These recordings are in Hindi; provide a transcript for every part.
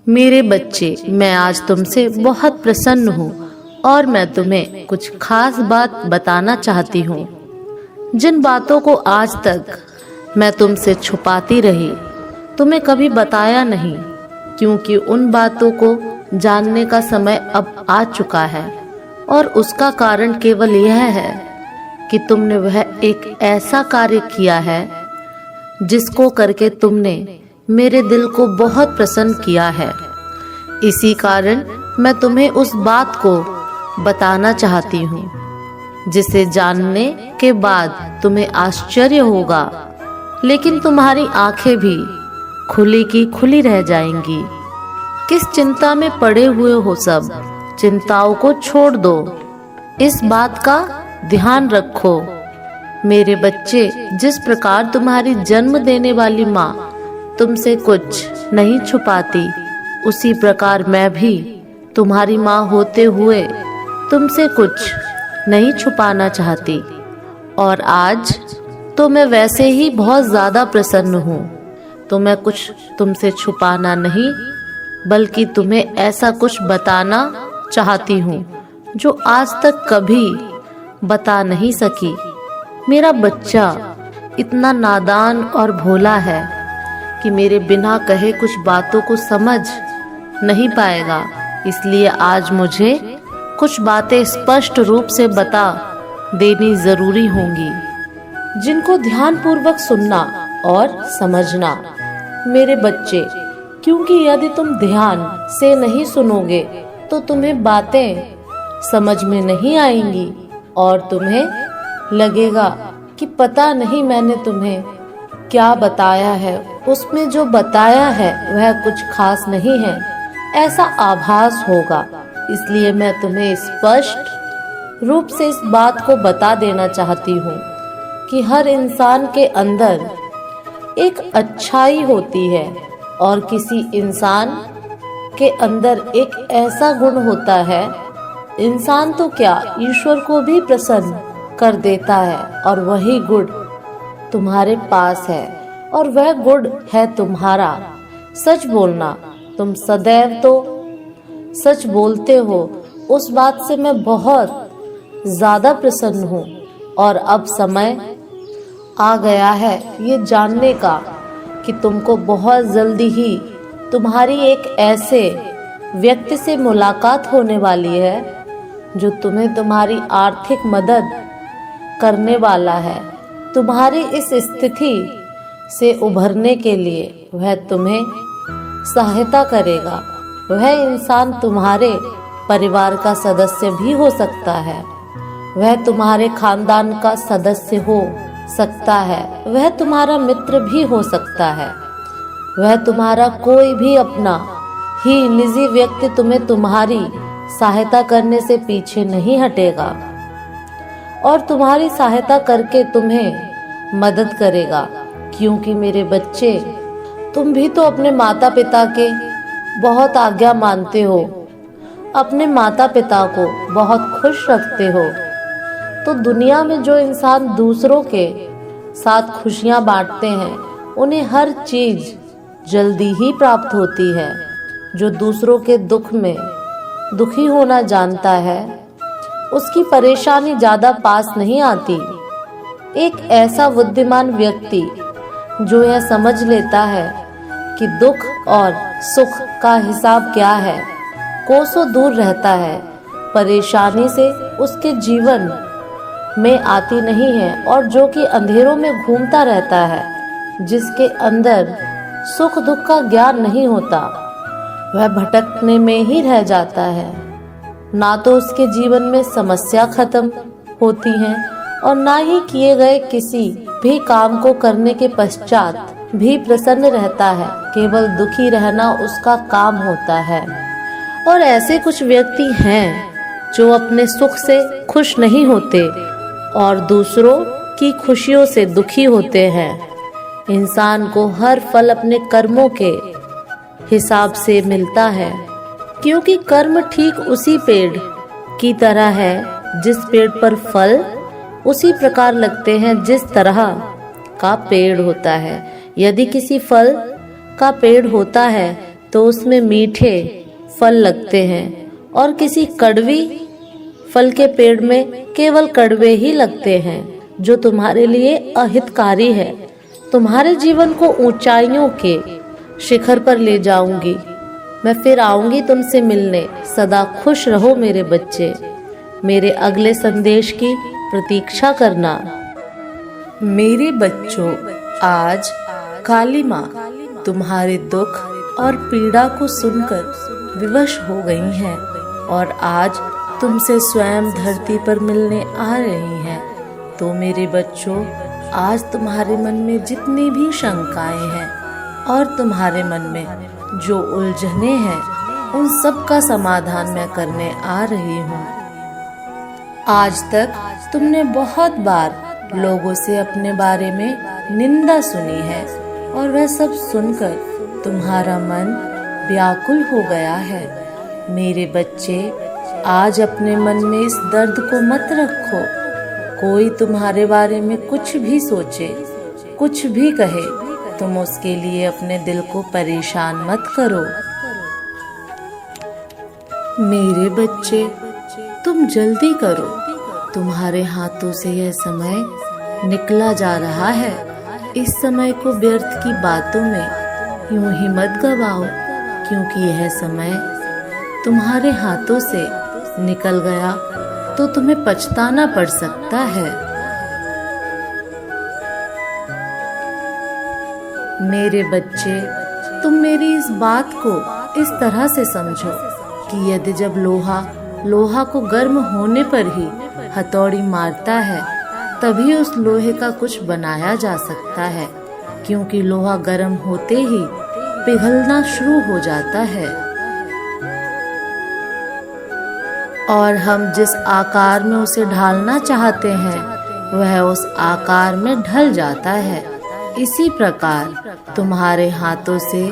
मेरे बच्चे, मैं आज तुमसे बहुत प्रसन्न हूँ और मैं तुम्हें कुछ खास बात बताना चाहती हूँ। जिन बातों को आज तक मैं तुमसे छुपाती रही, तुम्हें कभी बताया नहीं, क्योंकि उन बातों को जानने का समय अब आ चुका है। और उसका कारण केवल यह है कि तुमने वह एक ऐसा कार्य किया है जिसको करके तुमने मेरे दिल को बहुत प्रसन्न किया है। इसी कारण मैं तुम्हें उस बात को बताना चाहती हूँ, जिसे जानने के बाद तुम्हें आश्चर्य होगा, लेकिन तुम्हारी आंखें भी खुली की खुली रह जाएंगी। किस चिंता में पड़े हुए हो सब, चिंताओं को छोड़ दो। इस बात का ध्यान रखो मेरे बच्चे, जिस प्रकार तुम्हारी जन्म देने वाली माँ तुमसे कुछ नहीं छुपाती, उसी प्रकार मैं भी तुम्हारी माँ होते हुए तुमसे कुछ नहीं छुपाना चाहती। और आज तो मैं वैसे ही बहुत ज़्यादा प्रसन्न हूँ, तो मैं कुछ तुमसे छुपाना नहीं बल्कि तुम्हें ऐसा कुछ बताना चाहती हूँ जो आज तक कभी बता नहीं सकी। मेरा बच्चा इतना नादान और भोला है कि मेरे बिना कहे कुछ बातों को समझ नहीं पाएगा। इसलिए आज मुझे कुछ बातें स्पष्ट रूप से बता देनी जरूरी होंगी, जिनको ध्यानपूर्वक सुनना और समझना मेरे बच्चे, क्योंकि यदि तुम ध्यान से नहीं सुनोगे तो तुम्हें बातें समझ में नहीं आएंगी और तुम्हें लगेगा कि पता नहीं मैंने तुम्हें क्या बताया है, उसमें जो बताया है वह कुछ खास नहीं है, ऐसा आभास होगा। इसलिए मैं तुम्हें स्पष्ट रूप से इस बात को बता देना चाहती हूँ कि हर इंसान के अंदर एक अच्छाई होती है और किसी इंसान के अंदर एक ऐसा गुण होता है, इंसान तो क्या ईश्वर को भी प्रसन्न कर देता है, और वही गुण तुम्हारे पास है और वह गुण है तुम्हारा सच बोलना। तुम सदैव तो सच बोलते हो, उस बात से मैं बहुत ज़्यादा प्रसन्न हूँ। और अब समय आ गया है ये जानने का कि तुमको बहुत जल्दी ही तुम्हारी एक ऐसे व्यक्ति से मुलाकात होने वाली है जो तुम्हें तुम्हारी आर्थिक मदद करने वाला है। तुम्हारी इस स्थिति से उभरने के लिए वह तुम्हें सहायता करेगा। वह इंसान तुम्हारे परिवार का सदस्य भी हो सकता है, वह तुम्हारे खानदान का सदस्य हो सकता है, वह तुम्हारा मित्र भी हो सकता है, वह तुम्हारा कोई भी अपना ही निजी व्यक्ति तुम्हें तुम्हारी सहायता करने से पीछे नहीं हटेगा और तुम्हारी सहायता करके तुम्हें मदद करेगा। क्योंकि मेरे बच्चे, तुम भी तो अपने माता पिता के बहुत आज्ञा मानते हो, अपने माता पिता को बहुत खुश रखते हो। तो दुनिया में जो इंसान दूसरों के साथ खुशियां बांटते हैं, उन्हें हर चीज जल्दी ही प्राप्त होती है। जो दूसरों के दुख में दुखी होना जानता है, उसकी परेशानी ज्यादा पास नहीं आती। एक ऐसा बुद्धिमान व्यक्ति जो यह समझ लेता है कि दुख और सुख का हिसाब क्या है, कोसों दूर रहता है, परेशानी से उसके जीवन में आती नहीं है। और जो कि अंधेरों में घूमता रहता है, जिसके अंदर सुख दुख का ज्ञान नहीं होता, वह भटकने में ही रह जाता है। ना तो उसके जीवन में समस्या खत्म होती है और ना ही किए गए किसी भी काम को करने के पश्चात भी प्रसन्न रहता है। केवल दुखी रहना उसका काम होता है। और ऐसे कुछ व्यक्ति हैं जो अपने सुख से खुश नहीं होते और दूसरों की खुशियों से दुखी होते हैं। इंसान को हर फल अपने कर्मों के हिसाब से मिलता है, क्योंकि कर्म ठीक उसी पेड़ की तरह है जिस पेड़ पर फल उसी प्रकार लगते हैं जिस तरह का पेड़ होता है। यदि किसी फल का पेड़ होता है तो उसमें मीठे फल लगते हैं और किसी कड़वी फल के पेड़ में केवल कड़वे ही लगते हैं, जो तुम्हारे लिए अहितकारी है। तुम्हारे जीवन को ऊंचाइयों के शिखर पर ले जाऊंगी। मैं फिर आऊंगी तुमसे मिलने। सदा खुश रहो मेरे बच्चे। मेरे अगले संदेश की प्रतीक्षा करना। मेरे बच्चों, आज काली माँ तुम्हारे दुख और पीड़ा को सुनकर विवश हो गई हैं और आज तुमसे स्वयं धरती पर मिलने आ रही हैं। तो मेरे बच्चों, आज तुम्हारे मन में जितनी भी शंकाएं हैं और तुम्हारे मन में जो उलझने हैं, उन सब का समाधान मैं करने आ रही हूँ। आज तक तुमने बहुत बार लोगों से अपने बारे में निंदा सुनी है और वह सब सुनकर तुम्हारा मन व्याकुल हो गया है। मेरे बच्चे, आज अपने मन में इस दर्द को मत रखो। कोई तुम्हारे बारे में कुछ भी सोचे, कुछ भी कहे, तुम उसके लिए अपने दिल को परेशान मत करो। मेरे बच्चे, तुम जल्दी करो। तुम्हारे हाथों से यह समय निकला जा रहा है। इस समय को व्यर्थ की बातों में यूं ही मत गवाओ, क्योंकि यह समय तुम्हारे हाथों से निकल गया तो तुम्हें पछताना पड़ सकता है। मेरे बच्चे, तुम मेरी इस बात को इस तरह से समझो कि यदि जब लोहा को गर्म होने पर ही हथौड़ी मारता है, तभी उस लोहे का कुछ बनाया जा सकता है, क्योंकि लोहा गर्म होते ही पिघलना शुरू हो जाता है। और हम जिस आकार में उसे ढालना चाहते हैं, वह उस आकार में ढल जाता है। इसी प्रकार तुम्हारे हाथों से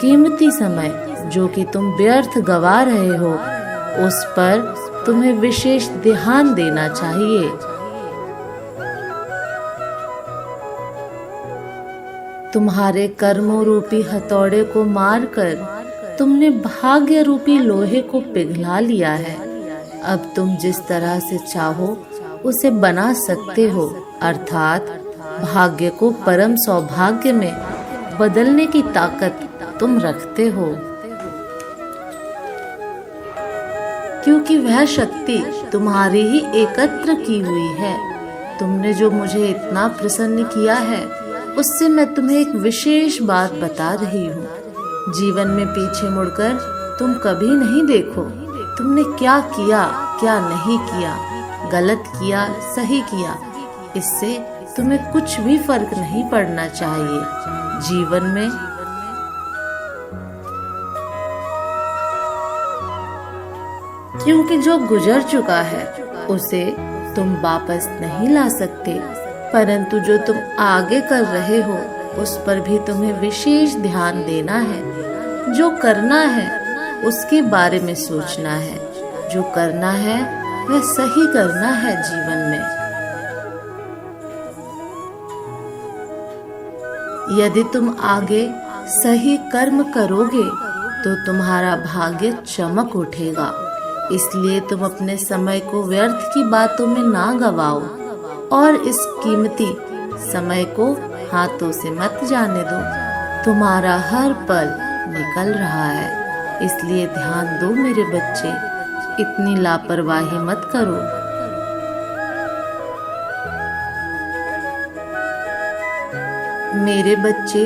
कीमती समय जो कि तुम व्यर्थ गवा रहे हो, उस पर तुम्हें विशेष ध्यान देना चाहिए। तुम्हारे कर्मों रूपी हथौड़े को मारकर तुमने भाग्य रूपी लोहे को पिघला लिया है। अब तुम जिस तरह से चाहो उसे बना सकते हो, अर्थात भाग्य को परम सौभाग्य में बदलने की ताकत तुम रखते हो, क्योंकि वह शक्ति तुम्हारी ही एकत्र की हुई है। तुमने जो मुझे इतना प्रसन्न किया है, उससे मैं तुम्हें एक विशेष बात बता रही हूँ। जीवन में पीछे मुड़कर तुम कभी नहीं देखो तुमने क्या किया, क्या नहीं किया, गलत किया, सही किया। इससे तुम्हें कुछ भी फर्क नहीं पड़ना चाहिए। जीवन में क्योंकि जो गुजर चुका है उसे तुम वापस नहीं ला सकते, परंतु जो तुम आगे कर रहे हो उस पर भी तुम्हें विशेष ध्यान देना है। जो करना है उसके बारे में सोचना है। जो करना है वह सही करना है जीवन में। यदि तुम आगे सही कर्म करोगे तो तुम्हारा भाग्य चमक उठेगा। इसलिए तुम अपने समय को व्यर्थ की बातों में ना गवाओ और इस कीमती समय को हाथों से मत जाने दो। तुम्हारा हर पल निकल रहा है, इसलिए ध्यान दो मेरे बच्चे। इतनी लापरवाही मत करो। मेरे बच्चे,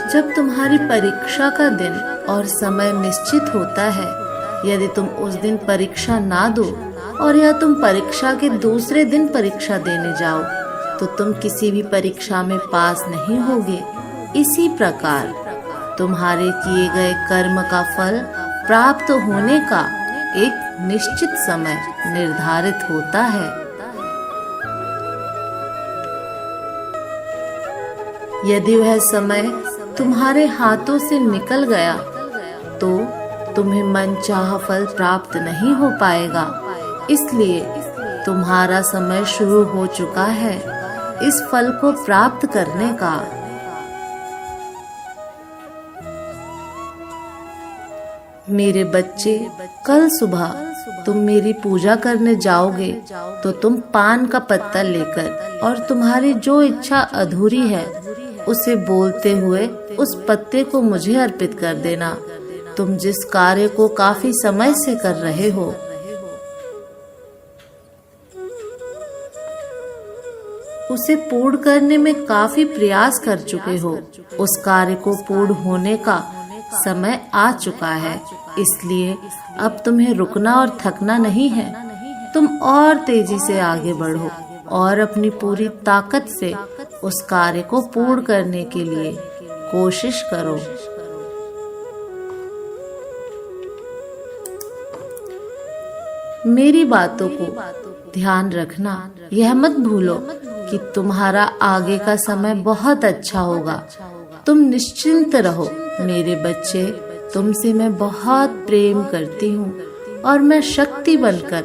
जब तुम्हारी परीक्षा का दिन और समय निश्चित होता है, यदि तुम उस दिन परीक्षा ना दो और या तुम परीक्षा के दूसरे दिन परीक्षा देने जाओ, तो तुम किसी भी परीक्षा में पास नहीं होगे। इसी प्रकार तुम्हारे किए गए कर्म का फल प्राप्त होने का एक निश्चित समय निर्धारित होता है। यदि वह समय तुम्हारे हाथों से निकल गया तो तुम्हें मनचाहा फल प्राप्त नहीं हो पाएगा। इसलिए तुम्हारा समय शुरू हो चुका है इस फल को प्राप्त करने का। मेरे बच्चे, कल सुबह तुम मेरी पूजा करने जाओगे तो तुम पान का पत्ता लेकर और तुम्हारी जो इच्छा अधूरी है उसे बोलते हुए उस पत्ते को मुझे अर्पित कर देना। तुम जिस कार्य को काफी समय से कर रहे हो, उसे पूर्ण करने में काफी प्रयास कर चुके हो, उस कार्य को पूर्ण होने का समय आ चुका है। इसलिए अब तुम्हें रुकना और थकना नहीं है। तुम और तेजी से आगे बढ़ो और अपनी पूरी ताकत से उस कार्य को पूर्ण करने के लिए कोशिश करो। मेरी बातों को ध्यान रखना, यह मत भूलो कि तुम्हारा आगे का समय बहुत अच्छा होगा। तुम निश्चिंत रहो मेरे बच्चे, तुमसे मैं बहुत प्रेम करती हूँ और मैं शक्ति बनकर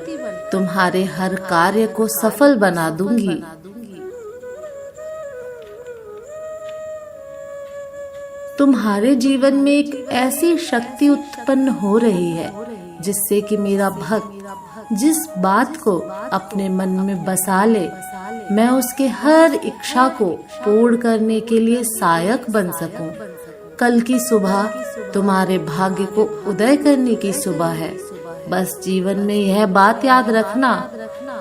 तुम्हारे हर कार्य को सफल बना दूंगी। तुम्हारे जीवन में एक ऐसी शक्ति उत्पन्न हो रही है जिससे कि मेरा भक्त जिस बात को अपने मन में बसा ले, मैं उसके हर इच्छा को पूर्ण करने के लिए सहायक बन सकूं। कल की सुबह तुम्हारे भाग्य को उदय करने की सुबह है। बस जीवन में यह बात याद रखना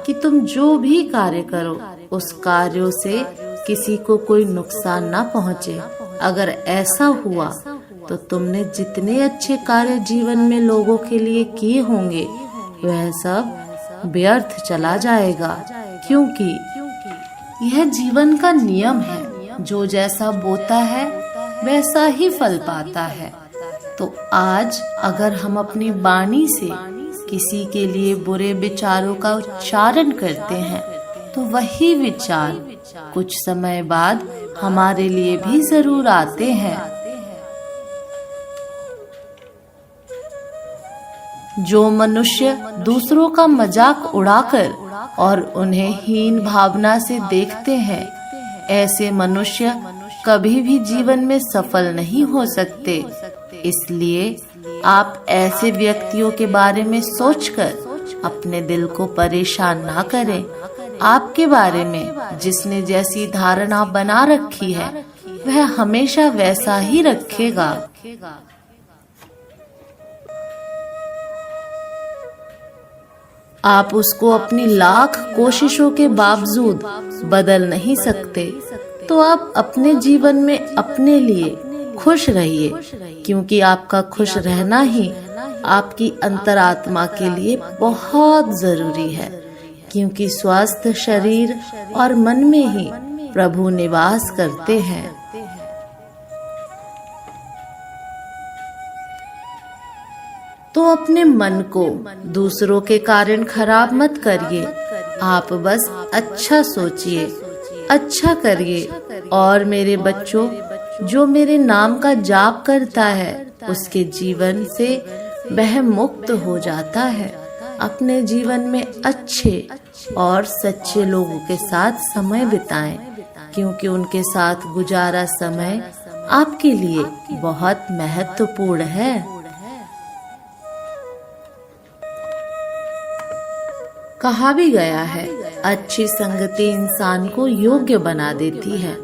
कि तुम जो भी कार्य करो उस कार्यों से किसी को कोई नुकसान ना पहुँचे। अगर ऐसा हुआ तो तुमने जितने अच्छे कार्य जीवन में लोगों के लिए किए होंगे वह सब व्यर्थ चला जाएगा, क्योंकि यह जीवन का नियम है। जो जैसा बोता है वैसा ही फल पाता है। तो आज अगर हम अपनी वाणी से किसी के लिए बुरे विचारों का उच्चारण करते हैं तो वही विचार कुछ समय बाद हमारे लिए भी जरूर आते हैं। जो मनुष्य दूसरों का मजाक उड़ाकर और उन्हें हीन भावना से देखते हैं, ऐसे मनुष्य कभी भी जीवन में सफल नहीं हो सकते। इसलिए आप ऐसे व्यक्तियों के बारे में सोचकर अपने दिल को परेशान ना करें। आपके बारे में जिसने जैसी धारणा बना रखी है वह हमेशा वैसा ही रखेगा। आप उसको अपनी लाख कोशिशों के बावजूद बदल नहीं सकते। तो आप अपने जीवन में अपने लिए खुश रहिए, क्योंकि आपका खुश रहना ही आपकी अंतरात्मा के लिए बहुत जरूरी है। क्योंकि स्वस्थ शरीर और मन में ही प्रभु निवास करते हैं। तो अपने मन को दूसरों के कारण खराब मत करिए। आप बस अच्छा सोचिए, अच्छा करिए। और मेरे बच्चों, जो मेरे नाम का जाप करता है उसके जीवन से वह मुक्त हो जाता है। अपने जीवन में अच्छे और सच्चे लोगों के साथ समय बिताएं, क्योंकि उनके साथ गुजारा समय आपके लिए बहुत महत्वपूर्ण है। कहा भी गया है, अच्छी संगति इंसान को योग्य बना देती है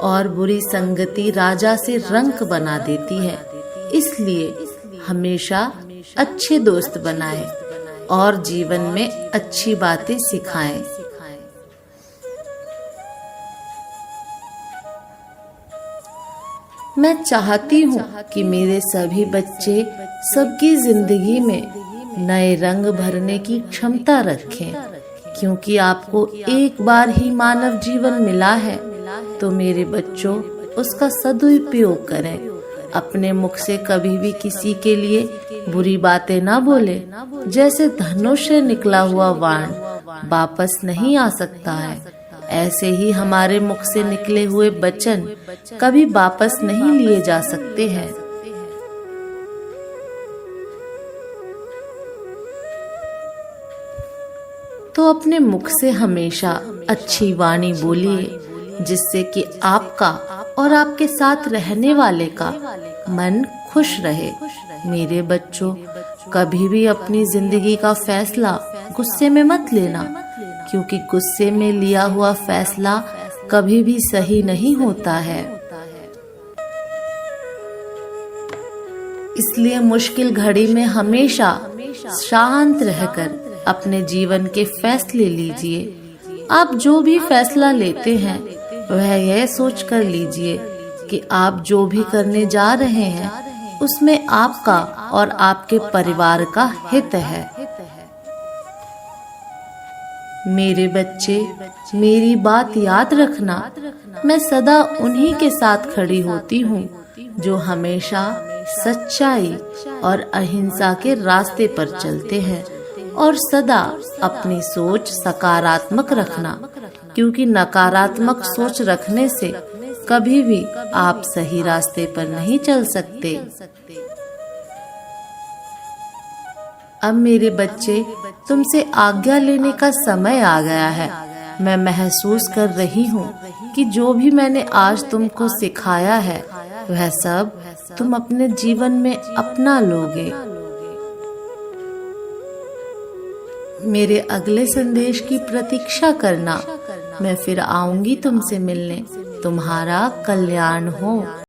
और बुरी संगति राजा से रंक बना देती है। इसलिए हमेशा अच्छे दोस्त बनाएं और जीवन में अच्छी बातें सिखाएं। मैं चाहती हूँ कि मेरे सभी बच्चे सबकी जिंदगी में नए रंग भरने की क्षमता रखें, क्योंकि आपको एक बार ही मानव जीवन मिला है। तो मेरे बच्चों, उसका सदुपयोग करें। अपने मुख से कभी भी किसी के लिए बुरी बातें ना बोले। जैसे धनुष से निकला हुआ बाण वापस नहीं आ सकता है, ऐसे ही हमारे मुख से निकले हुए वचन कभी वापस नहीं लिए जा सकते हैं। तो अपने मुख से हमेशा अच्छी वाणी बोलिए, जिससे कि आपका और आपके साथ रहने वाले का मन खुश रहे। मेरे बच्चों, कभी भी अपनी जिंदगी का फैसला गुस्से में मत लेना, क्योंकि गुस्से में लिया हुआ फैसला कभी भी सही नहीं होता है। इसलिए मुश्किल घड़ी में हमेशा शांत रहकर अपने जीवन के फैसले लीजिए। आप जो भी फैसला लेते हैं वह यह सोच कर लीजिए कि आप जो भी करने जा रहे हैं उसमें आपका और आपके परिवार का हित है। मेरे बच्चे, मेरी बात याद रखना, मैं सदा उन्हीं के साथ खड़ी होती हूँ जो हमेशा सच्चाई और अहिंसा के रास्ते पर चलते हैं, और सदा अपनी सोच सकारात्मक रखना, क्योंकि नकारात्मक सोच रखने से कभी भी आप सही रास्ते पर नहीं चल सकते। अब मेरे बच्चे, तुमसे आज्ञा लेने का समय आ गया है। मैं महसूस कर रही हूँ कि जो भी मैंने आज तुमको सिखाया है वह सब तुम अपने जीवन में अपना लोगे। मेरे अगले संदेश की प्रतीक्षा करना। मैं फिर आऊंगी तुमसे मिलने। तुम्हारा कल्याण हो।